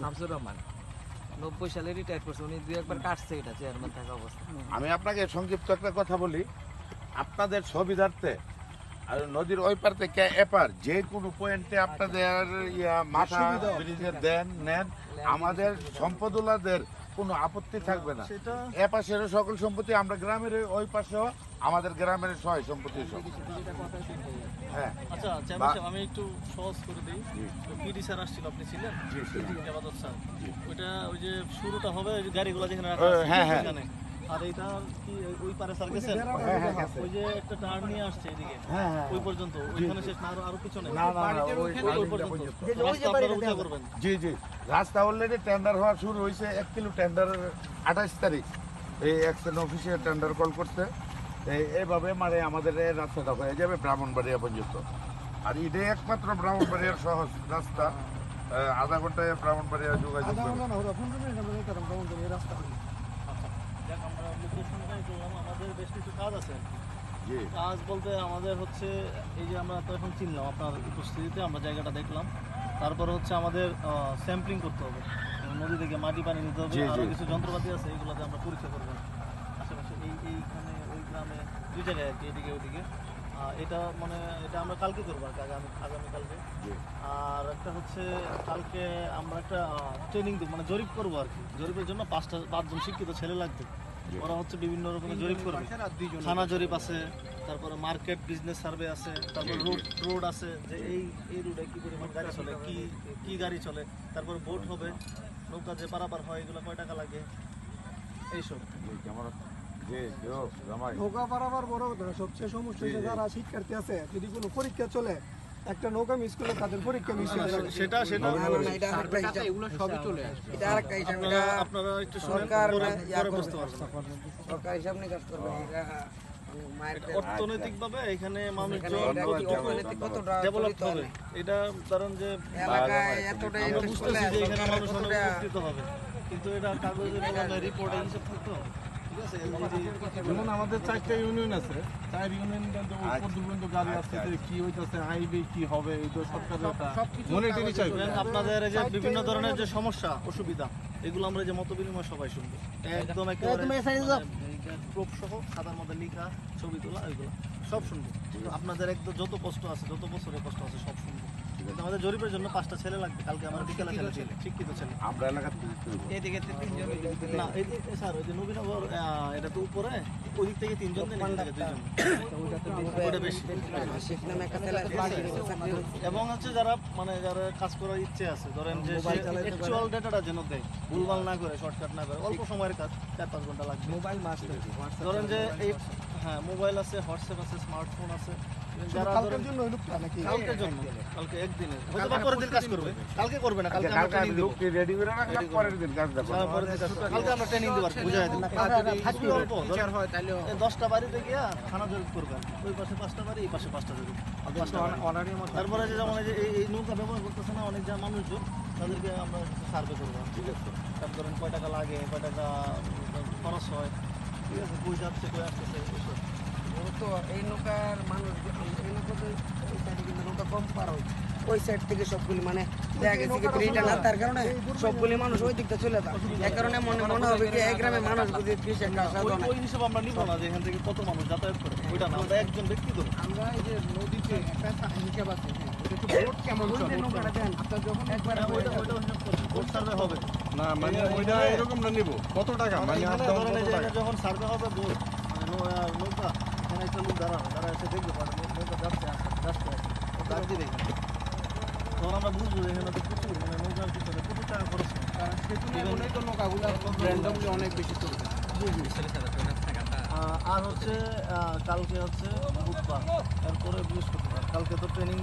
শামসুর রহমান 90 সালে রিটায়ার করছে, উনি 2 একবার কাটছে এটা চেয়ারম্যান থাকা অবস্থা। আমি আপনাকে সংক্ষিপ্ত একটা কথা বলি, আপনাদের সুবিধার্থে আর নদীর ওই পার থেকে এপার যে কোনো পয়েন্টে আপনাদের মাথা ব্রিজে দেন নেন, আমাদের সম্পদওয়ালাদের কোনো আপত্তি থাকবে না। এ পাশের সকল সম্পত্তি আমরা গ্রামের ওই পাশেও আমাদের গ্রামের সহায় সম্পত্তি সব। হ্যাঁ আচ্ছা চেয়ারম্যান সাহেব, আমি একটু সহজ করে দিই। পিডি স্যার আসছিল, আপনি ছিলেন? জামাদত স্যার, ওইটা ওই যে শুরুটা হবে ওই যে গাড়িগুলো যেখানে রাখা আছে সেখানে, আর এটা কি ওই পারে স্যার গেছেন? ওই যে একটা টার্ন নিয়ে আসছে এদিকে ওই পর্যন্ত, ওইখানে শেষ না, আরো পিছনে ওই পর্যন্ত রাস্তা আপনারা উঁচা করবেন। জি জি, রাস্তা অলরেডি টেন্ডার হওয়া শুরু হয়েছে। 1 কিলো টেন্ডার 28 তারিখ এই এক্সেন অফিসে টেন্ডার কল করতে। এইভাবে মানে আমাদের এই রাস্তাটা হয়ে যাবে ব্রাহ্মণবাড়িয়া পর্যন্ত। আর এটাই একমাত্র ব্রাহ্মণবাড়িয়ার সহজ রাস্তা, আধা ঘন্টায় ব্রাহ্মণবাড়িয়া যোগাযোগ যাক, আমরা লোকেশনটাই করলাম। আমাদের বেশ কিছু কাজ আছে। কাজ বলতে আমাদের হচ্ছে এই যে আমরা তো এখন চিনলাম আপনার উপস্থিতিতে, আমরা জায়গাটা দেখলাম। তারপরে হচ্ছে আমাদের স্যাম্পলিং করতে হবে, নদী থেকে মাটি পানি নিতে হবে, আরও কিছু যন্ত্রপাতি আছে, এইগুলোতে আমরা পরীক্ষা করবো আশেপাশে এইখানে ওই গ্রামে 2 জায়গায় আর কি, এদিকে ওইদিকে। এটা মানে এটা আমরা কালকে করবো আর কি, আগামীকালকে। আর একটা হচ্ছে কালকে আমরা একটা ট্রেনিং দেবো, মানে জরিপ করবো আর কি। জরিপের জন্য 5জন শিক্ষিত ছেলে লাগবে। ওরা হচ্ছে বিভিন্ন রকমের জরিপ করবে, থানা জরিপ আছে, তারপরে মার্কেট বিজনেস সার্ভে আছে, তারপর রোড আছে, যে এই রোডে কী পরিমাণ গাড়ি চলে, কি গাড়ি চলে, তারপর বোট হবে, নৌকা যে পারাপার হয় এগুলো কয় টাকা লাগে, এইসব। নৌকা পারাবার বড় কথা না, সবচেয়ে সমস্যা হচ্ছে যারা শিক্ষার্থী আছে, যদি কোনো পরীক্ষা চলে, একটা নৌকা মিস করলে তাদের পরীক্ষা মিস হয়ে যাবে। সেটা এগুলো সবই চলে আসবে। আপনারা একটু সরকার বুঝতে পারবেন। সরকার হিসাব নিকাশ করবে। অর্থনৈতিকভাবে এখানে মানুষজন ডেভেলপ হবে, এটা ধরেন যে আমরা বুঝতেছি যে এখানে মানুষ অনেক উপকৃত হবে, কিন্তু এটা কাগজে কলমে রিপোর্টে হিসাব থাকতে হবে। ঠিক আছে, যেমন আমাদের 4টা ইউনিয়ন আছে, 4 ইউনিয়ন পর্যন্ত গাড়ি আসছে, কি হইতেছে, হাইওয়ে কি হবে, এই তো সরকারের মনিটরি চাই। আপনাদের এই যে বিভিন্ন ধরনের যে সমস্যা অসুবিধা, এগুলো আমরা যে মত বিনিময় সবাই শুনবো একদম, প্রুফ সহ সাদার মধ্যে লেখা, ছবি তোলা, এগুলো সব শুনবো। আপনাদের একদম যত কষ্ট আছে, যত বছরের কষ্ট আছে সব শুনবো। আমাদের জরিপের জন্য 5টা ছেলে লাগবে কালকে, আমার বিকেলে ছেলে শিক্ষিত ছেলে। আমরা এলাকাতে এদিকে 3 জন, না স্যার ওই যে নবীনগর, এটা তো উপরে, ওই দিক থেকে 3 জন দেন, এখান থেকে 2 জন, ওটা বেশি। এবং হচ্ছে যারা মানে যারা কাজ করার ইচ্ছে আছে, ধরেন যে অ্যাকচুয়াল ডাটাটা যেন দেয়, ভুলভাল না করে, শর্টকাট না করে, অল্প সময়ের কাজ, 4-5 ঘন্টা লাগবে। মোবাইল মাস্ট ধরেন যে এই হ্যাঁ মোবাইল আছে, হোয়াটসঅ্যাপ আছে, স্মার্টফোন আছে, যারা কালকের জন্য ওই লোকটা নাকি কালকের জন্য, কালকে একদিনে হয়তো বা পরের দিন কাজ করবে, কালকে করবে না, কালকে আমরা ট্রেনিং দেব, রেডি করে রাখলাম, পরের দিন কাজ দেবো। কালকে আমরা ট্রেনিং দেব, বুঝাই দেব। থাকবে অল্প, টিচার হয় তাহলে 10টা বাড়িতে গিয়া থানা জরিপ করবেন, ওই পাশে 5টা বাড়ি, এই পাশে 5টা জরিপ, তারপরে যে যেমন এই নৌকা ব্যবহার করতেছে না অনেক যা মানুষজন, তাদেরকে আমরা সার্ভে করবো। ঠিক আছে, তারপর ধরেন কয় টাকা লাগে, কয় টাকা খরচ হয়, ঠিক আছে, কই যাচ্ছে, কই আসতেছে, এইসব। তো এই নৌকার মানুষ, এই নৌকাতে ওই সাইডে কিন্তু নৌকা কম পার হয়, ওই সাইড থেকে সবগুলি মানে দেখা গেছে কি ব্রিজটা না, তার কারণে সবগুলি মানুষ ওই দিকটা চলে যায়। এই কারণে মনে হবে কি এই গ্রামের মানুষ যদি কৃষি একটা ওই হিসাব আমরা নিব না যে এখান থেকে কত মানুষ যাতায়াত করে, ওইটা না, আমরা একজন ব্যক্তি ধরো। আমরা এই যে নদীতে একটা হিসাব আছে, বোট কেমন চলে, নৌকাটা দেন, আপনার যখন একবার ওইটা বোট সার্ভে হবে না, মানে ওইটা এরকম না, নিব কত টাকা, মানে ধরেন এই যে যখন সার্ভে হবে বোট নৌকা, এখানে একটা লোক দাঁড়া এসে দেখবে নৌকা যাচ্ছে যাচ্ছে দাঁড় দিয়ে দেখবেন, তখন আমরা বুঝবো যে এখানে তো প্রচুর মানে নৌকার পিছনে প্রচুর টাকা খরচ হয়। সেতুই তো নৌকাগুলো র্যান্ডমলি অনেক বেশি চলবে। আর হচ্ছে কালকে হচ্ছে বুধবার, তারপরে বৃহস্পতিবার, কালকে তো ট্রেনিং